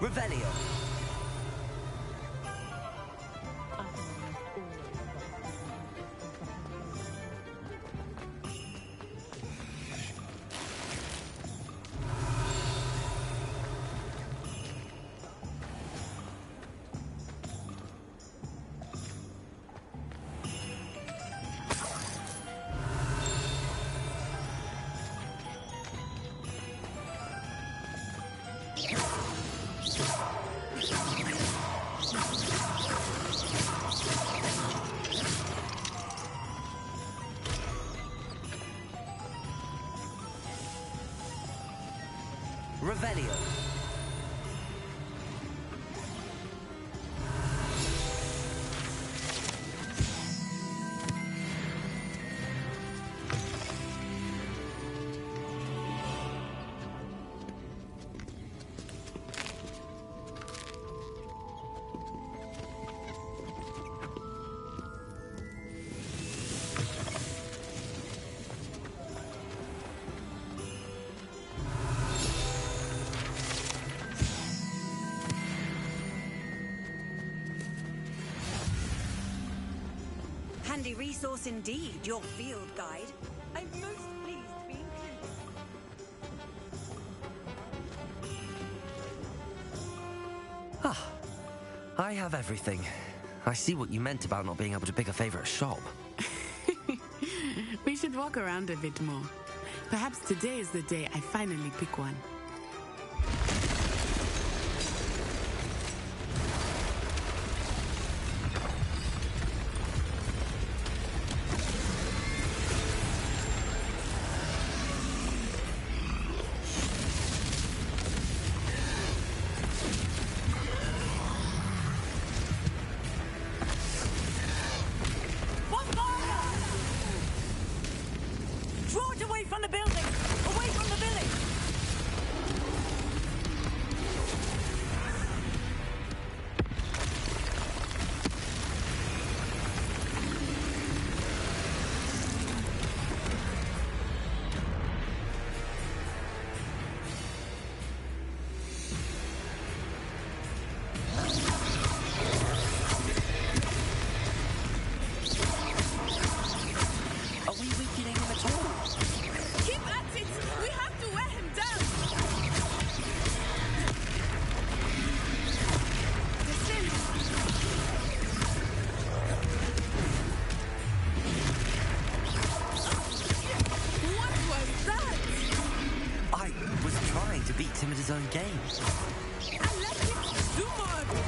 Revelio. Revelio. Handy resource indeed, your field guide. I'm most pleased to be included. Ah, I have everything. I see what you meant about not being able to pick a favorite shop. We should walk around a bit more. Perhaps today is the day I finally pick one. His own game. And let him do more of it.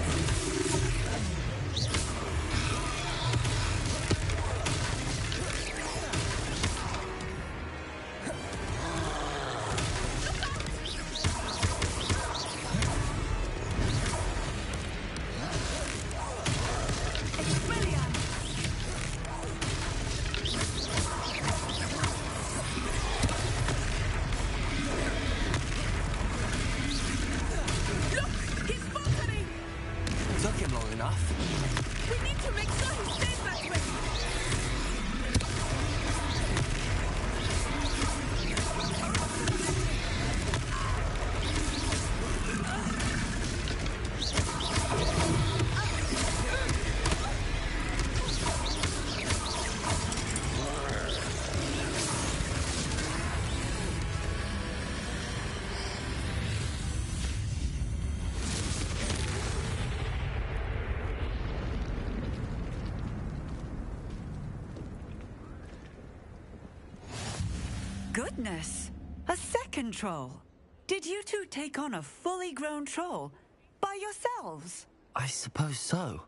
Goodness! A second troll! Did you two take on a fully grown troll? By yourselves? I suppose so.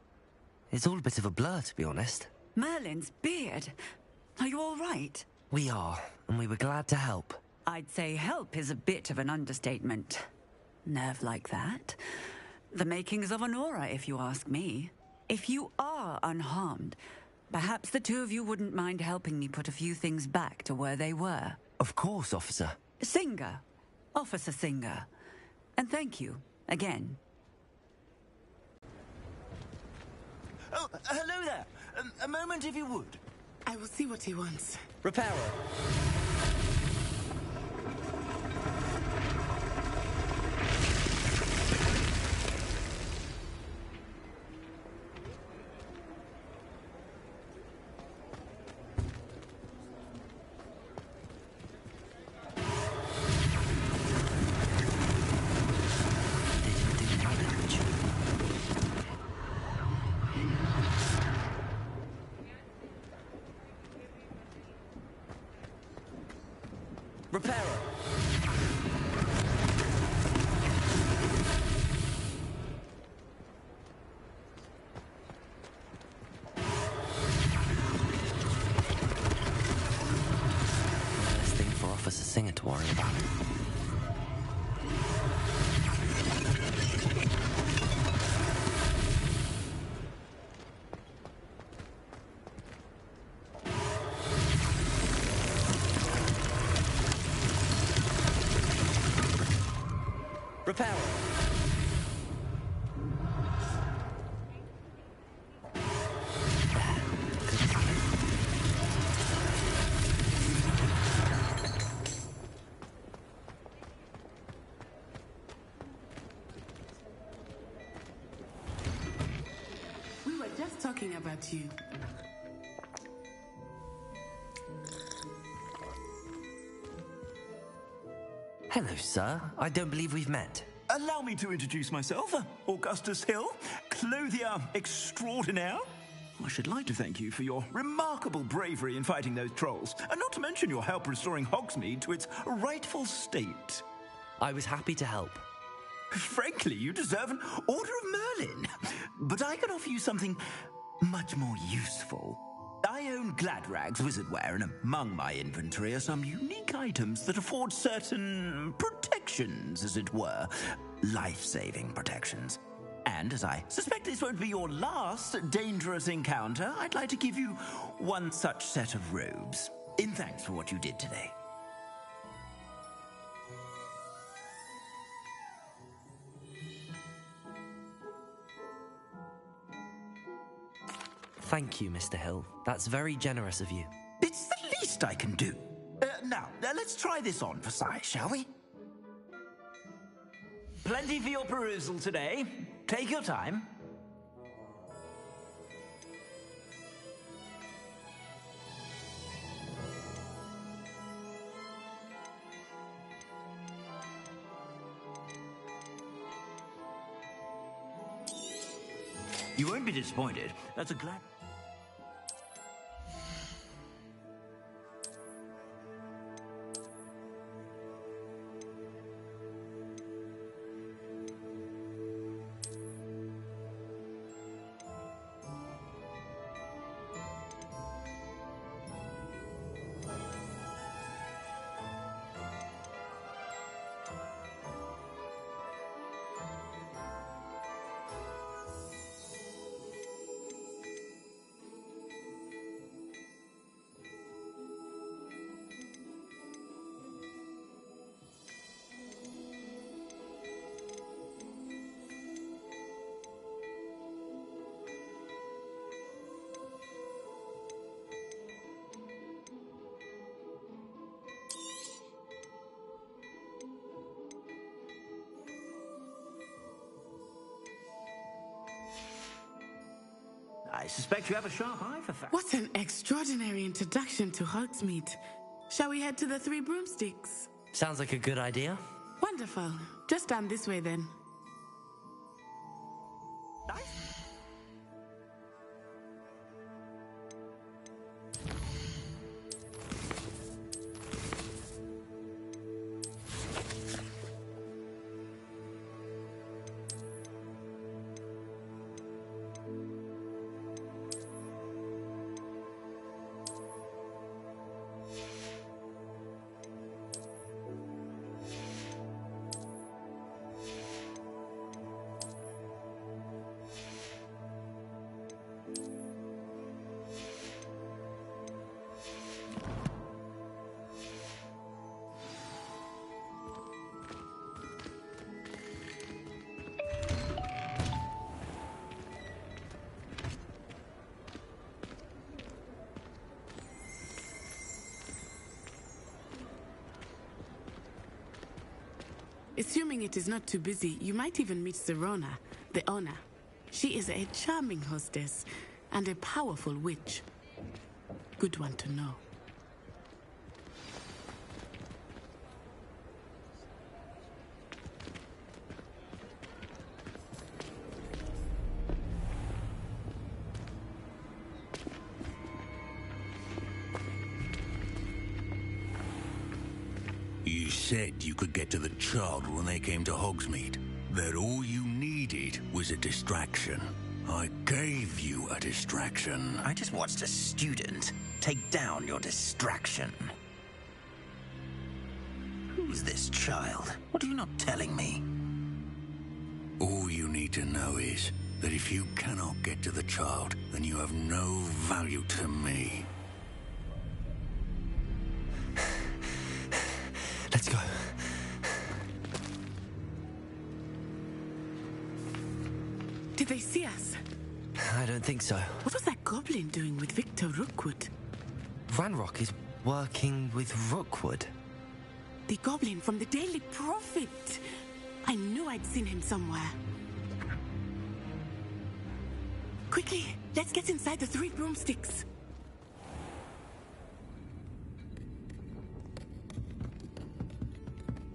It's all a bit of a blur, to be honest. Merlin's beard. Are you all right? We are, and we were glad to help. I'd say help is a bit of an understatement. Nerve like that. The makings of an aura, if you ask me. If you are unharmed, perhaps the two of you wouldn't mind helping me put a few things back to where they were. Of course, officer. Singer. Officer Singer. And thank you, again. Oh, hello there. A moment if you would. I will see what he wants. Reparo. Less thing for Officer Singer to worry about. Repair. We were just talking about you. Hello, sir. I don't believe we've met. Allow me to introduce myself, Augustus Hill, clothier extraordinaire. I should like to thank you for your remarkable bravery in fighting those trolls, and not to mention your help restoring Hogsmeade to its rightful state. I was happy to help. Frankly, you deserve an Order of Merlin. But I can offer you something much more useful. I own Gladrag's wizardware, and among my inventory are some unique items that afford certain protections, as it were. Life-saving protections. And as I suspect this won't be your last dangerous encounter, I'd like to give you one such set of robes, in thanks for what you did today. Thank you, Mr. Hill. That's very generous of you. It's the least I can do. Now, let's try this on for size, shall we? Plenty for your perusal today. Take your time. You won't be disappointed. That's a glad... I suspect you have a sharp eye for facts. What an extraordinary introduction to Hogsmeade. Shall we head to the Three Broomsticks? Sounds like a good idea. Wonderful. Just down this way then. Assuming it is not too busy, you might even meet Serona, the owner. She is a charming hostess and a powerful witch. Good one to know. You said you could get to the child when they came to Hogsmeade. That all you needed was a distraction. I gave you a distraction. I just watched a student take down your distraction. Who's this child? What are you not telling me? All you need to know is that if you cannot get to the child, then you have no value to me. Let's go. Did they see us? I don't think so. What was that goblin doing with Victor Rookwood? Ranrock is working with Rookwood. The goblin from the Daily Prophet. I knew I'd seen him somewhere. Quickly, let's get inside the 3 broomsticks.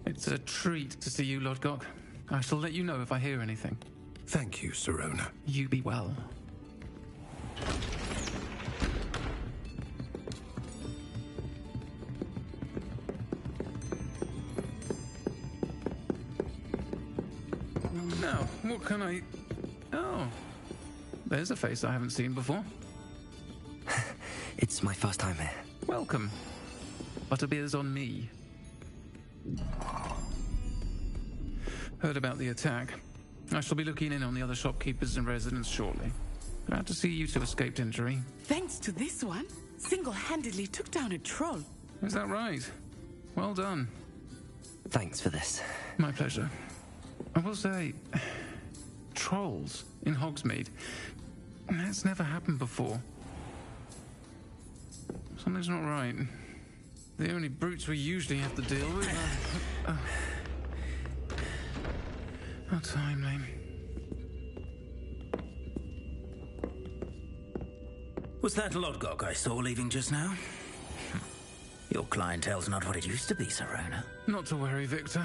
It's a treat to see you, Lodgok. I shall let you know if I hear anything. Thank you, Sirona. You be well. Now, what can I... Oh, there's a face I haven't seen before. It's my first time here. Welcome. Butterbeer's on me. Heard about the attack. I shall be looking in on the other shopkeepers and residents shortly. Glad to see you two escaped injury. Thanks to this one, single-handedly took down a troll. Is that right? Well done. Thanks for this. My pleasure. I will say, trolls in Hogsmeade. That's never happened before. Something's not right. The only brutes we usually have to deal with are timely. Was that Lodgok I saw leaving just now? Your clientele's not what it used to be, Sirona. Not to worry, Victor.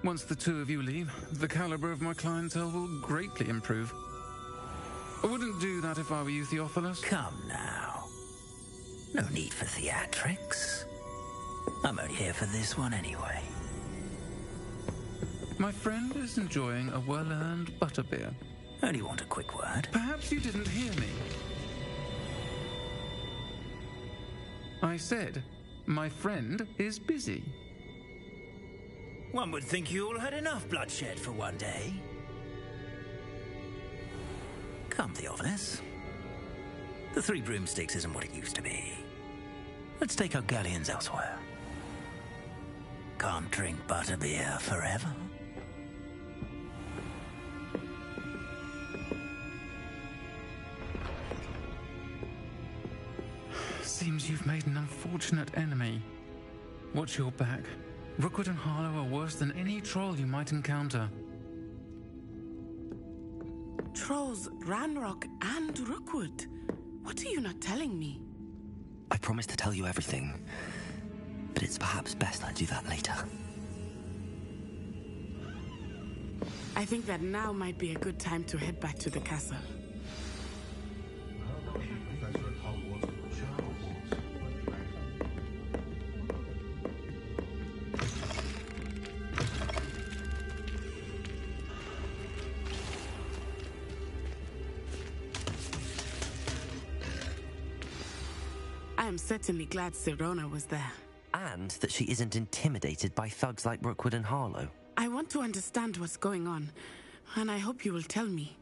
Once the two of you leave, the caliber of my clientele will greatly improve. I wouldn't do that if I were you, Theophilus. Come now. No need for theatrics. I'm only here for this one anyway. My friend is enjoying a well-earned butterbeer. Only want a quick word. Perhaps you didn't hear me. I said, my friend is busy. One would think you all had enough bloodshed for one day. Come, Theophilus. The 3 broomsticks isn't what it used to be. Let's take our galleons elsewhere. Can't drink butterbeer forever. Seems you've made an unfortunate enemy. Watch your back. Rookwood and Harlow are worse than any troll you might encounter. Trolls, Ranrock, and Rookwood. What are you not telling me? I promise to tell you everything, but it's perhaps best I do that later. I think that now might be a good time to head back to the castle. I am certainly glad Sirona was there. And that she isn't intimidated by thugs like Rookwood and Harlow. I want to understand what's going on, and I hope you will tell me.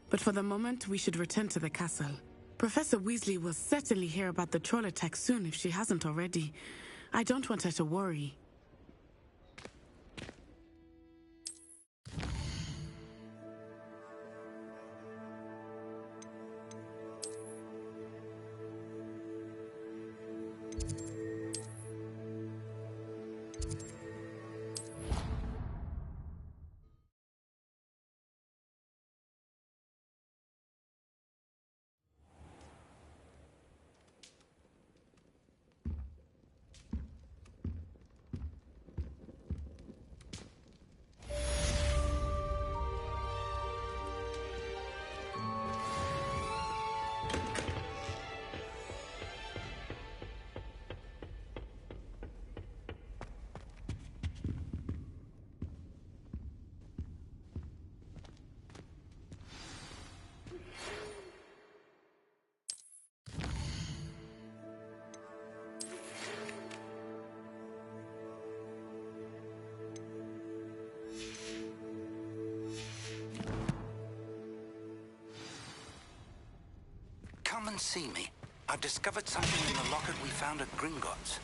But for the moment, we should return to the castle. Professor Weasley will certainly hear about the troll attack soon if she hasn't already. I don't want her to worry. and see me. I've discovered something in the locket we found at Gringotts.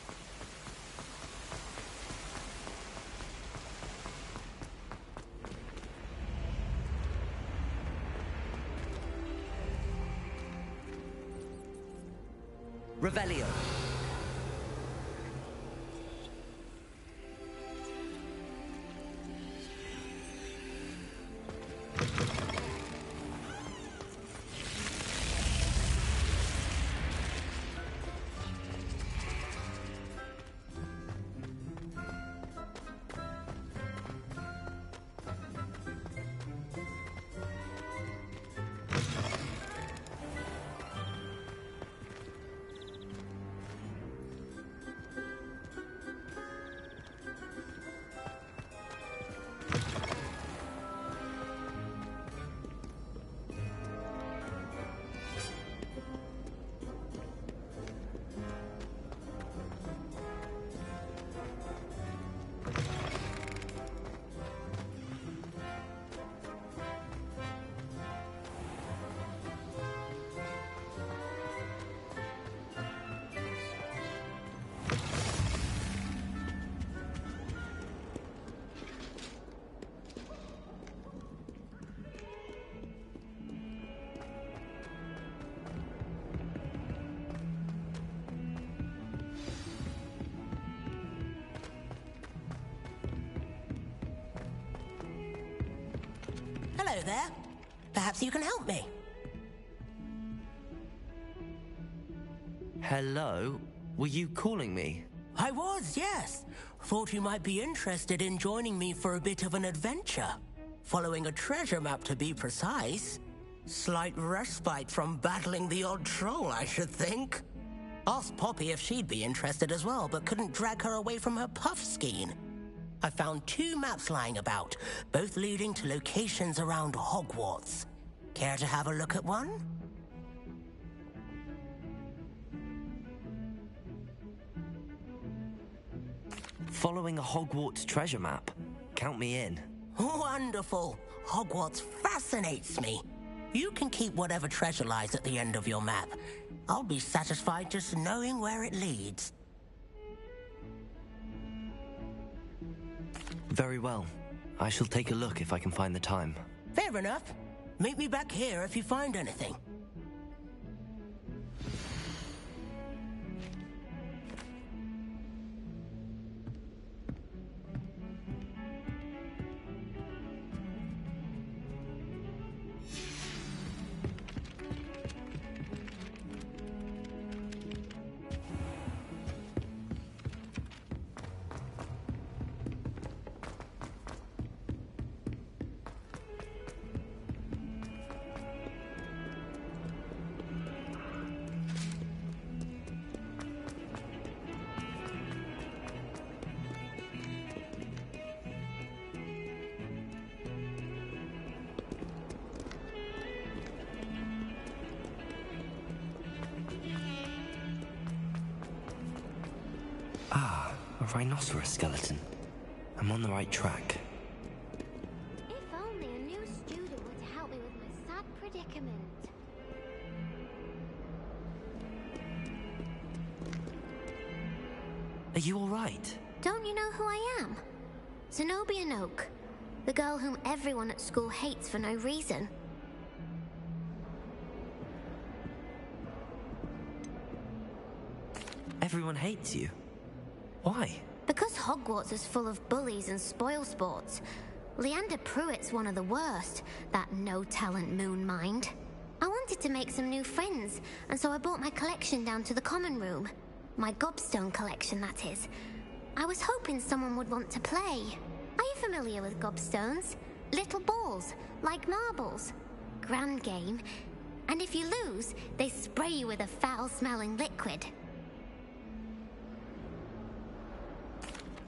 Revelio. Hello there. Perhaps you can help me. Hello? Were you calling me? I was, yes. Thought you might be interested in joining me for a bit of an adventure. Following a treasure map, to be precise. Slight respite from battling the odd troll, I should think. Asked Poppy if she'd be interested as well, but couldn't drag her away from her puff skein. I found 2 maps lying about, both leading to locations around Hogwarts. Care to have a look at one? Following a Hogwarts treasure map. Count me in. Wonderful. Hogwarts fascinates me. You can keep whatever treasure lies at the end of your map. I'll be satisfied just knowing where it leads. Very well. I shall take a look if I can find the time. Fair enough. Meet me back here if you find anything. Ah, a rhinoceros skeleton. I'm on the right track. If only a new student would help me with my sad predicament. Are you all right? Don't you know who I am? Zenobia Noak, the girl whom everyone at school hates for no reason. Everyone hates you. Why? Because Hogwarts is full of bullies and spoilsports. Leander Pruitt's one of the worst, that no-talent moon mind. I wanted to make some new friends, and so I brought my collection down to the common room. My gobstone collection, that is. I was hoping someone would want to play. Are you familiar with gobstones? Little balls, like marbles. Grand game. And if you lose, they spray you with a foul-smelling liquid.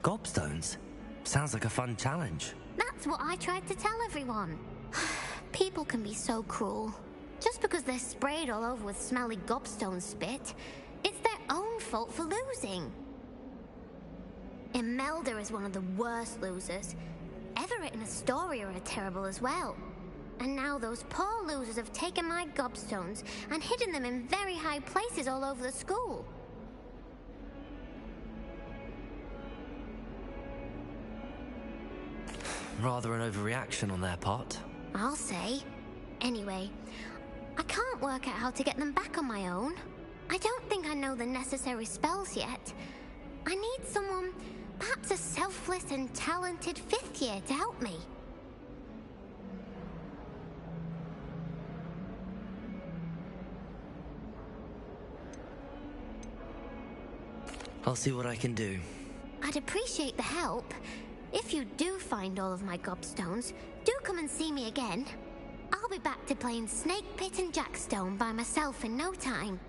Gobstones? Sounds like a fun challenge. That's what I tried to tell everyone. People can be so cruel. Just because they're sprayed all over with smelly gobstone spit, it's their own fault for losing. Imelda is one of the worst losers. Everett and Astoria are terrible as well. And now those poor losers have taken my gobstones and hidden them in very high places all over the school. Rather an overreaction on their part. I'll say. Anyway, I can't work out how to get them back on my own. I don't think I know the necessary spells yet. I need someone, perhaps a selfless and talented 5th year to help me. I'll see what I can do. I'd appreciate the help. If you do find all of my gobstones, do come and see me again. I'll be back to playing Snake Pit and Jackstone by myself in no time.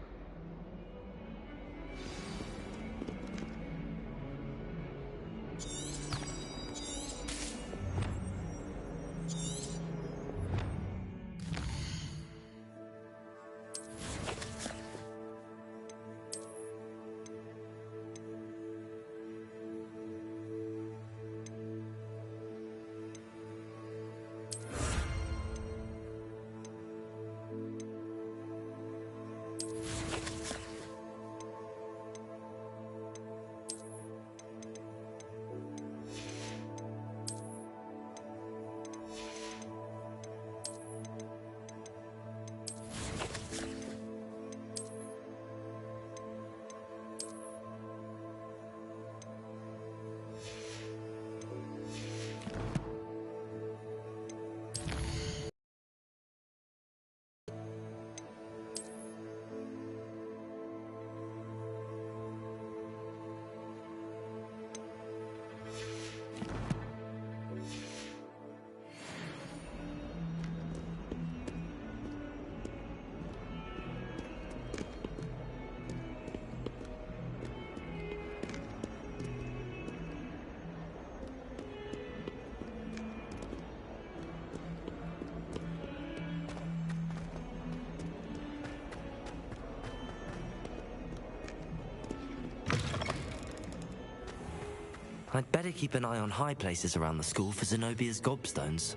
I'd better keep an eye on high places around the school for Zenobia's gobstones.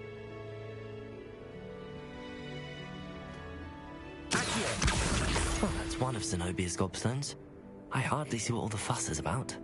Well, that's one of Zenobia's gobstones. I hardly see what all the fuss is about.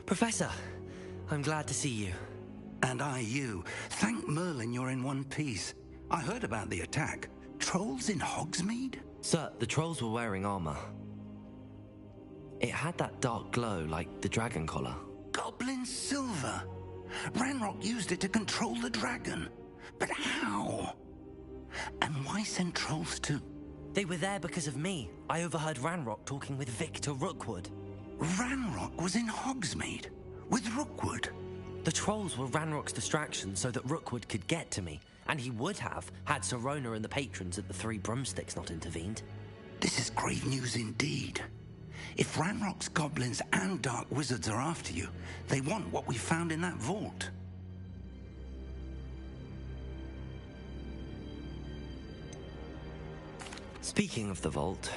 Professor, I'm glad to see you. And I you. Thank Merlin you're in one piece. I heard about the attack. Trolls in Hogsmeade? Sir, the trolls were wearing armor. It had that dark glow like the dragon collar. Goblin silver. Ranrock used it to control the dragon. But how? And why send trolls to... They were there because of me. I overheard Ranrock talking with Victor Rookwood. Ranrock was in Hogsmeade? With Rookwood? The trolls were Ranrock's distraction so that Rookwood could get to me. And he would have, had Sirona and the patrons at the Three Broomsticks not intervened. This is grave news indeed. If Ranrock's goblins and dark wizards are after you, they want what we found in that vault. Speaking of the vault,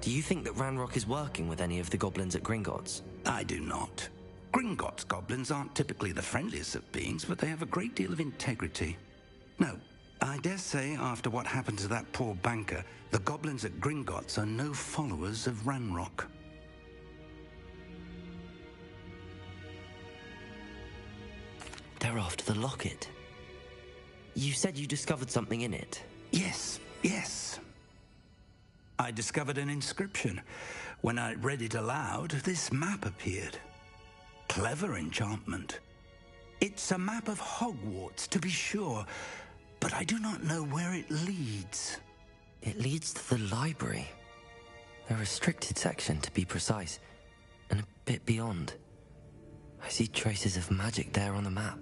do you think that Ranrock is working with any of the goblins at Gringotts? I do not. Gringotts goblins aren't typically the friendliest of beings, but they have a great deal of integrity. No, I dare say after what happened to that poor banker, the goblins at Gringotts are no followers of Ranrock. They're after the locket. You said you discovered something in it. Yes. I discovered an inscription. When I read it aloud, this map appeared. Clever enchantment. It's a map of Hogwarts, to be sure, but I do not know where it leads. It leads to the library. A restricted section, to be precise, and a bit beyond. I see traces of magic there on the map.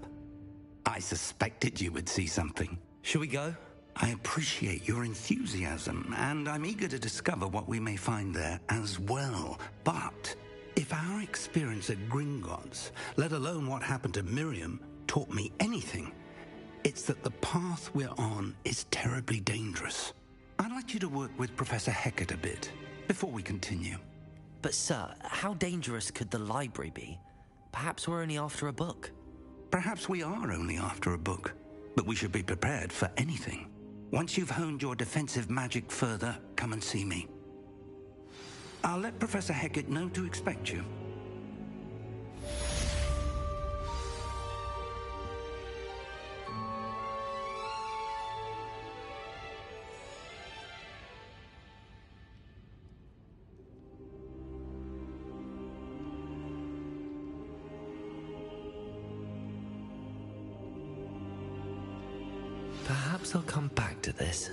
I suspected you would see something. Shall we go? I appreciate your enthusiasm, and I'm eager to discover what we may find there as well. But if our experience at Gringotts, let alone what happened to Miriam, taught me anything, it's that the path we're on is terribly dangerous. I'd like you to work with Professor Hecat a bit before we continue. But sir, how dangerous could the library be? Perhaps we're only after a book. Perhaps we are only after a book, but we should be prepared for anything. Once you've honed your defensive magic further, come and see me. I'll let Professor Hecat know to expect you. Perhaps I'll come back to this.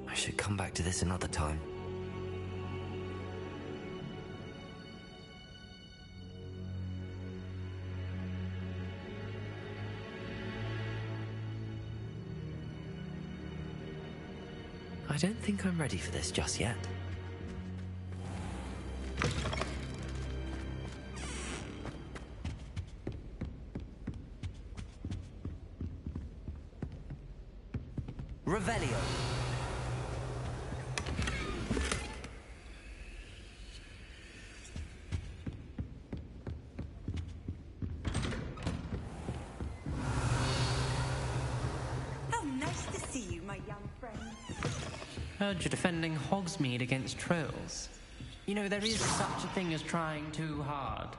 I should come back to this another time. I don't think I'm ready for this just yet. Revelio. How nice to see you, my young friend. Heard you're defending Hogsmeade against trolls. You know, there is such a thing as trying too hard.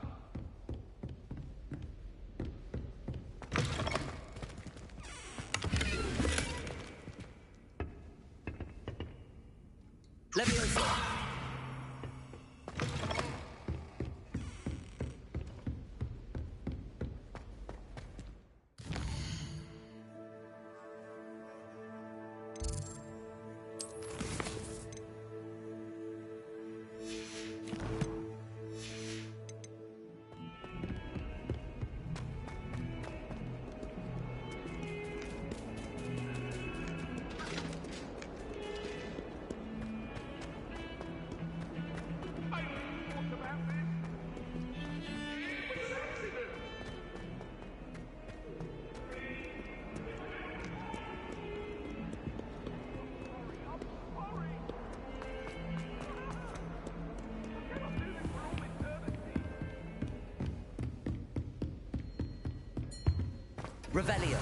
Leviosa. Revelio.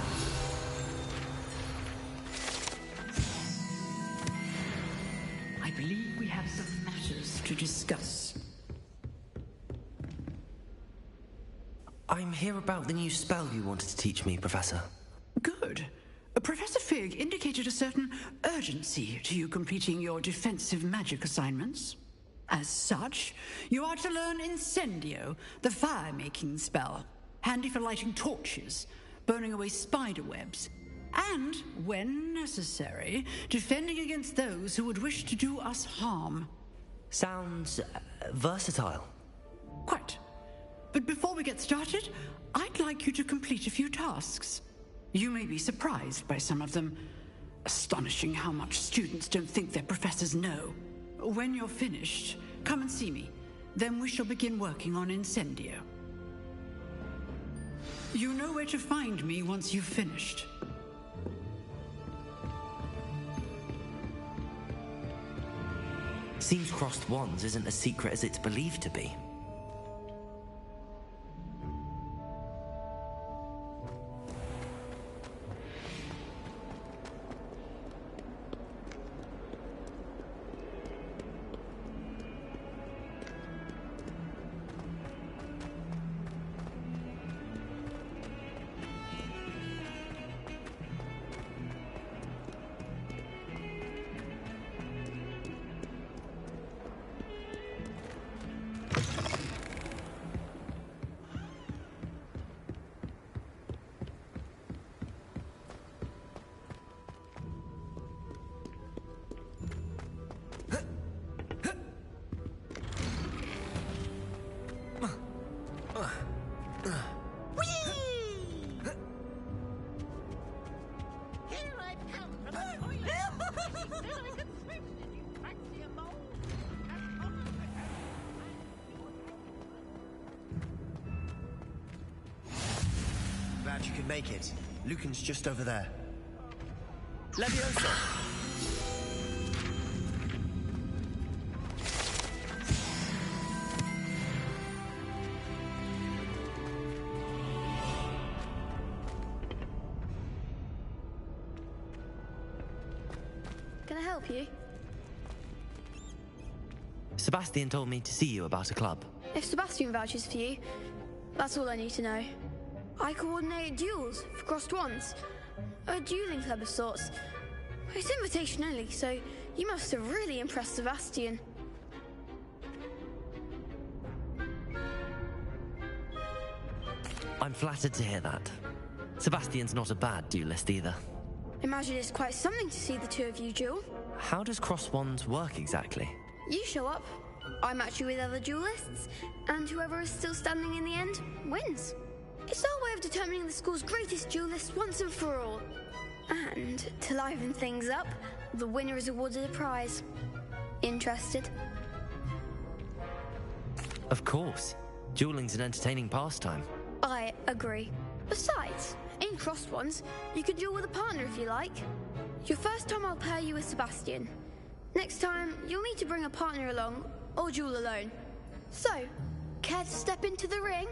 I believe we have some matters to discuss. I'm here about the new spell you wanted to teach me, Professor. Good. Professor Fig indicated a certain urgency to you completing your defensive magic assignments. As such, you are to learn Incendio, the fire-making spell, handy for lighting torches, burning away spider webs, and, when necessary, defending against those who would wish to do us harm. Sounds versatile. Quite. But before we get started, I'd like you to complete a few tasks. You may be surprised by some of them. Astonishing how much students don't think their professors know. When you're finished, come and see me. Then we shall begin working on Incendio. You know where to find me once you've finished. Seems crossed wands isn't as secret as it's believed to be. Glad you could make it. Lucan's just over there. Leviosa! Can I help you? Sebastian told me to see you about a club. If Sebastian vouches for you, that's all I need to know. I coordinate duels for crossed wands. A dueling club of sorts. It's invitation only, so you must have really impressed Sebastian. I'm flattered to hear that. Sebastian's not a bad duelist either. Imagine it's quite something to see the two of you duel. How does cross wands work exactly? You show up, I match you with other duelists, and whoever is still standing in the end wins. It's our way of determining the school's greatest duelist once and for all. And to liven things up, the winner is awarded a prize. Interested? Of course. Dueling's an entertaining pastime. I agree. Besides, in crossed ones, you can duel with a partner if you like. Your first time I'll pair you with Sebastian. Next time, you'll need to bring a partner along, or duel alone. So, care to step into the ring?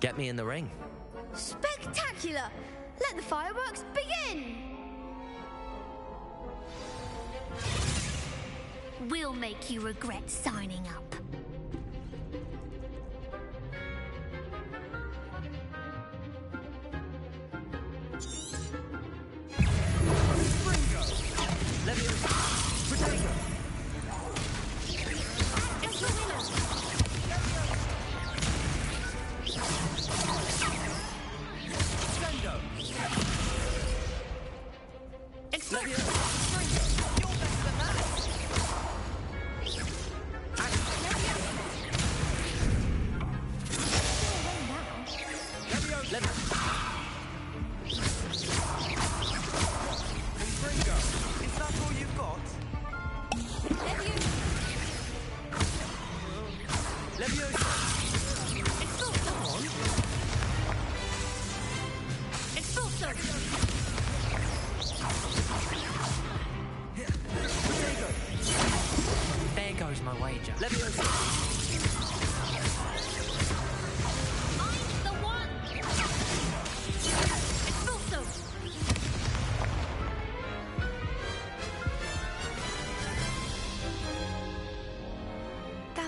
Get me in the ring. Spectacular! Let the fireworks begin! We'll make you regret signing up.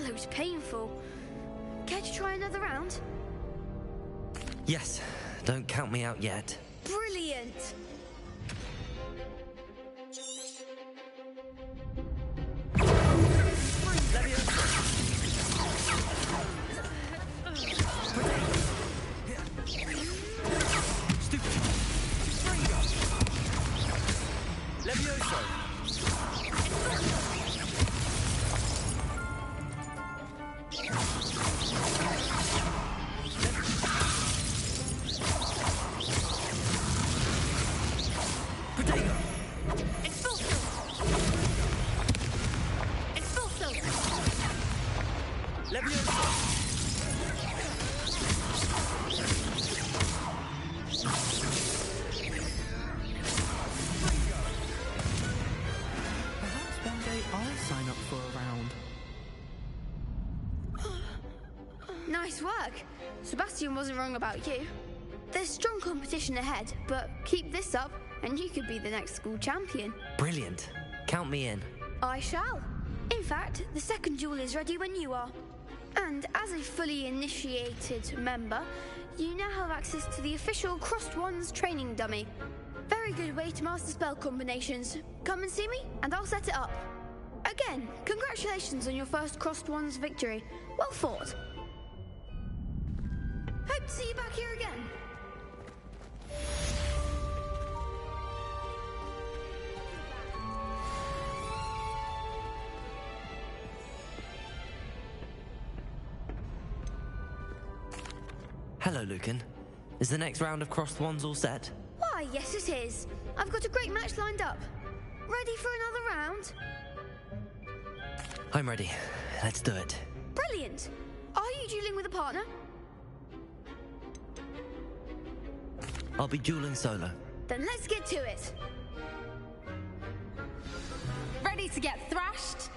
looked painful. Care to try another round? Yes, don't count me out yet. Brilliant! Nice work. Sebastian wasn't wrong about you. There's strong competition ahead, but keep this up and you could be the next school champion. Brilliant. Count me in. I shall. In fact, the second duel is ready when you are. And as a fully initiated member, you now have access to the official Crossed Wands training dummy. Very good way to master spell combinations. Come and see me and I'll set it up. Again, congratulations on your first Crossed Wands victory. Well fought. Hope to see you back here again. Hello, Lucan. Is the next round of Crossed Wands all set? Why, yes it is. I've got a great match lined up. Ready for another round? I'm ready. Let's do it. Brilliant. Are you dueling with a partner? I'll be dueling solo. Then let's get to it. Ready to get thrashed?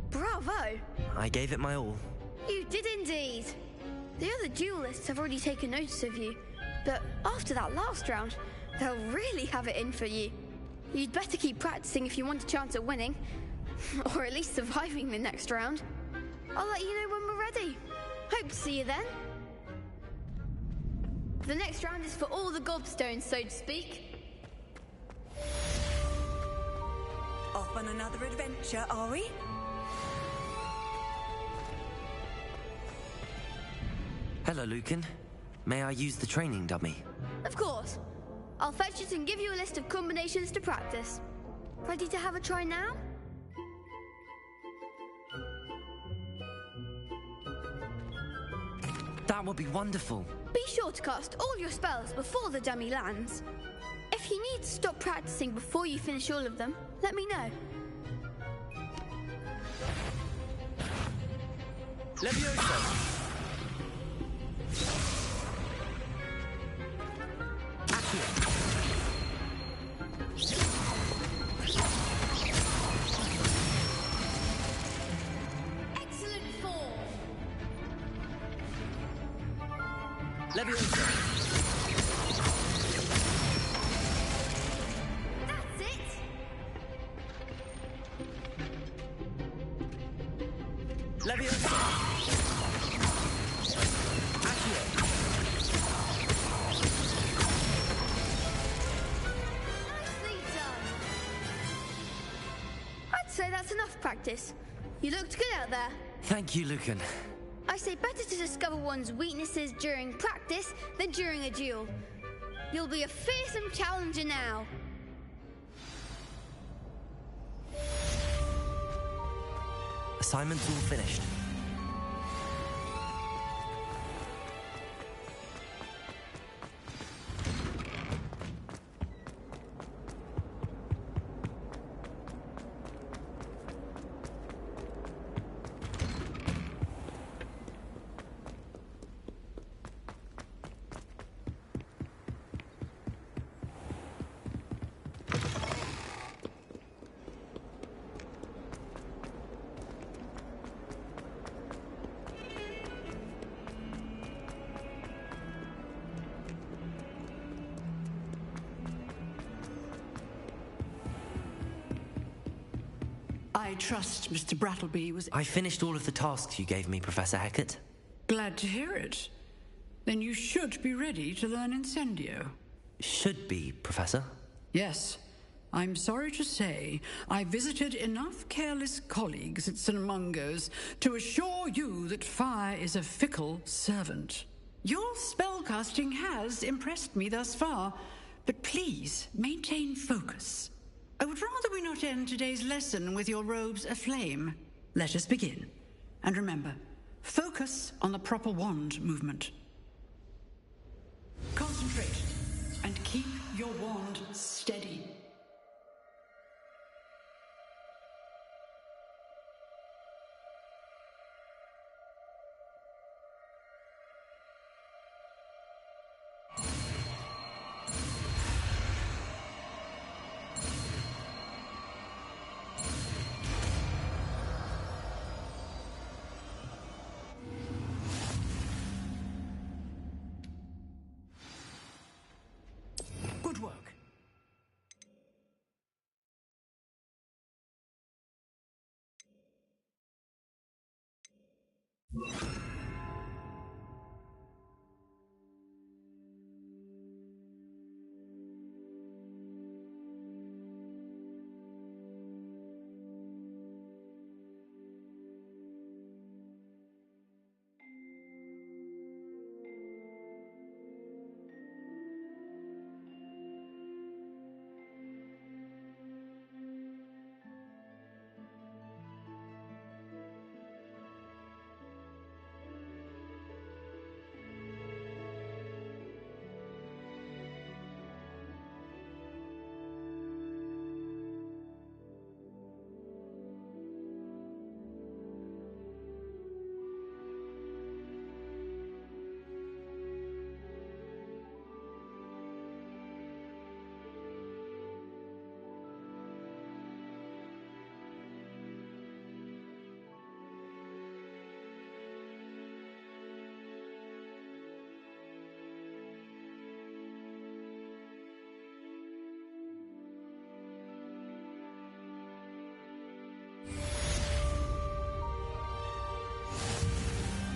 Bravo! I gave it my all. You did indeed. The other duelists have already taken notice of you, but after that last round, they'll really have it in for you. You'd better keep practicing if you want a chance at winning, or at least surviving the next round. I'll let you know when we're ready. Hope to see you then. The next round is for all the gobstones, so to speak. Off on another adventure, are we? Hello, Lucan. May I use the training dummy? Of course. I'll fetch it and give you a list of combinations to practice. Ready to have a try now? That would be wonderful. Be sure to cast all your spells before the dummy lands. If you need to stop practicing before you finish all of them, let me know. Levioso! Excellent form! Levioso! That's it! Levioso! Accio! Nicely done! I'd say that's enough practice. You looked good out there. Thank you, Lucan. I say better to discover one's weaknesses during practice than during a duel. You'll be a fearsome challenger now. Assignment's all finished. I trust Mr. Brattleby was... I finished all of the tasks you gave me, Professor Hecat. Glad to hear it. Then you should be ready to learn Incendio. Should be, Professor. Yes. I'm sorry to say I visited enough careless colleagues at St. Mungo's to assure you that fire is a fickle servant. Your spellcasting has impressed me thus far, but please maintain focus. I would rather we not end today's lesson with your robes aflame. Let us begin. And remember, focus on the proper wand movement. Concentrate and keep your wand steady. Good work.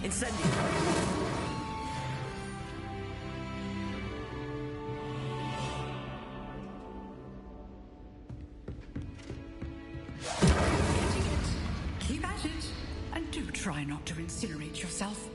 Incendio! Keep at it, and do try not to incinerate yourself.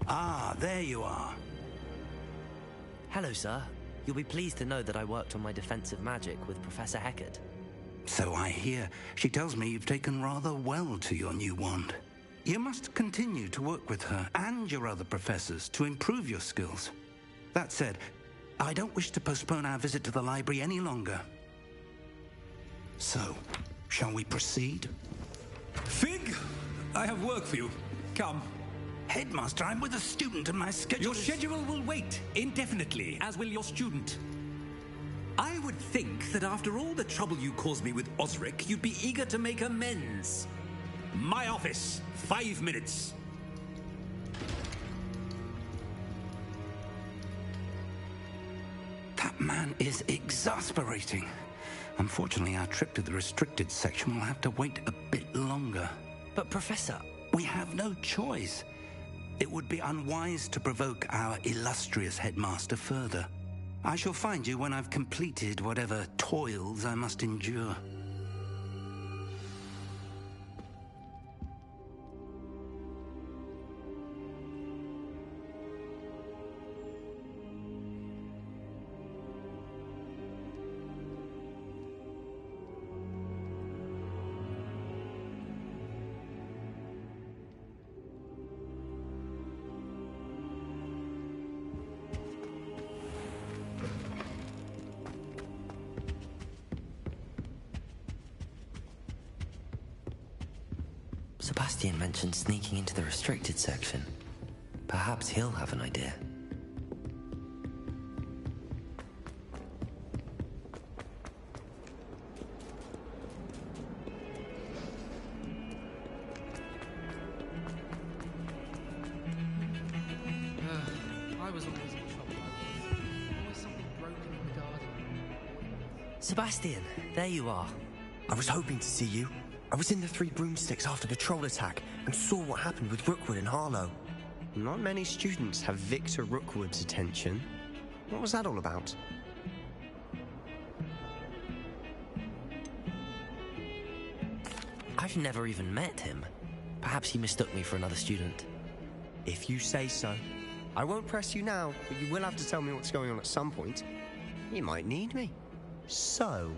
Ah, there you are. Hello, sir. You'll be pleased to know that I worked on my defensive magic with Professor Heckard. So I hear. She tells me you've taken rather well to your new wand. You must continue to work with her and your other professors to improve your skills. That said, I don't wish to postpone our visit to the library any longer. So, shall we proceed? Fig, I have work for you. Come. Headmaster, I'm with a student and my schedule Your schedule will wait indefinitely, as will your student. I would think that after all the trouble you caused me with Osric, you'd be eager to make amends. My office, 5 minutes. That man is exasperating. Unfortunately, our trip to the restricted section will have to wait a bit longer. But, Professor... We have no choice. It would be unwise to provoke our illustrious headmaster further. I shall find you when I've completed whatever toils I must endure. Sebastian mentioned sneaking into the restricted section. Perhaps he'll have an idea. I was always in trouble. Always something broken in the garden. Sebastian, there you are. I was hoping to see you. I was in the Three Broomsticks after the troll attack and saw what happened with Rookwood and Harlow. Not many students have Victor Rookwood's attention. What was that all about? I've never even met him. Perhaps he mistook me for another student. If you say so. I won't press you now, but you will have to tell me what's going on at some point. You might need me. So,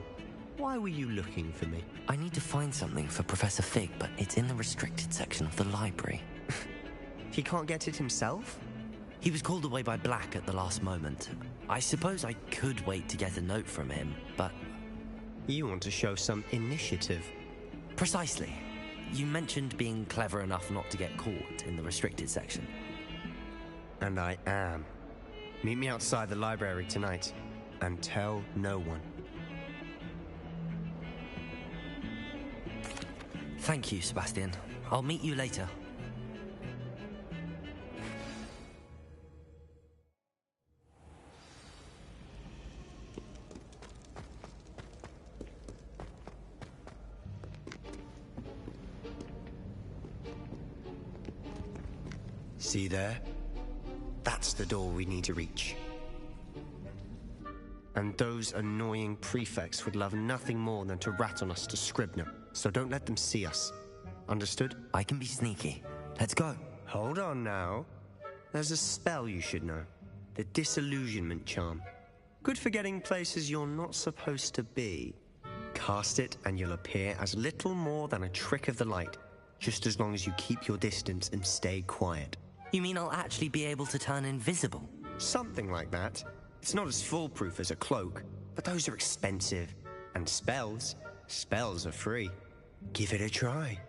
why were you looking for me? I need to find something for Professor Fig, but it's in the restricted section of the library. He can't get it himself? He was called away by Black at the last moment. I suppose I could wait to get a note from him, but... You want to show some initiative. Precisely. You mentioned being clever enough not to get caught in the restricted section. And I am. Meet me outside the library tonight, and tell no one. Thank you, Sebastian. I'll meet you later. See there? That's the door we need to reach. And those annoying prefects would love nothing more than to rat on us to Scribner, so don't let them see us. Understood? I can be sneaky. Let's go. Hold on now. There's a spell you should know. The Disillusionment Charm. Good for getting places you're not supposed to be. Cast it and you'll appear as little more than a trick of the light, just as long as you keep your distance and stay quiet. You mean I'll actually be able to turn invisible? Something like that. It's not as foolproof as a cloak, but those are expensive. And spells are free. Give it a try.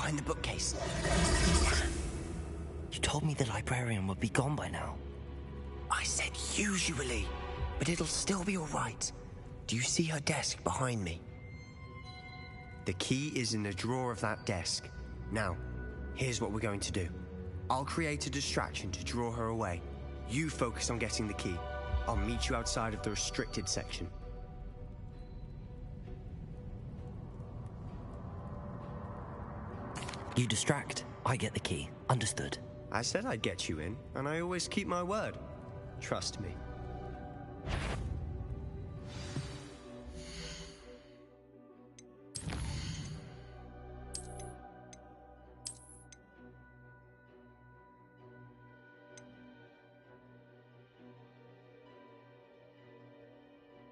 behind the bookcase. You told me the librarian would be gone by now. I said usually, but it'll still be all right. Do you see her desk behind me? The key is in the drawer of that desk. Now, here's what we're going to do. I'll create a distraction to draw her away. You focus on getting the key. I'll meet you outside of the restricted section. You distract, I get the key. Understood. I said I'd get you in, and I always keep my word. Trust me.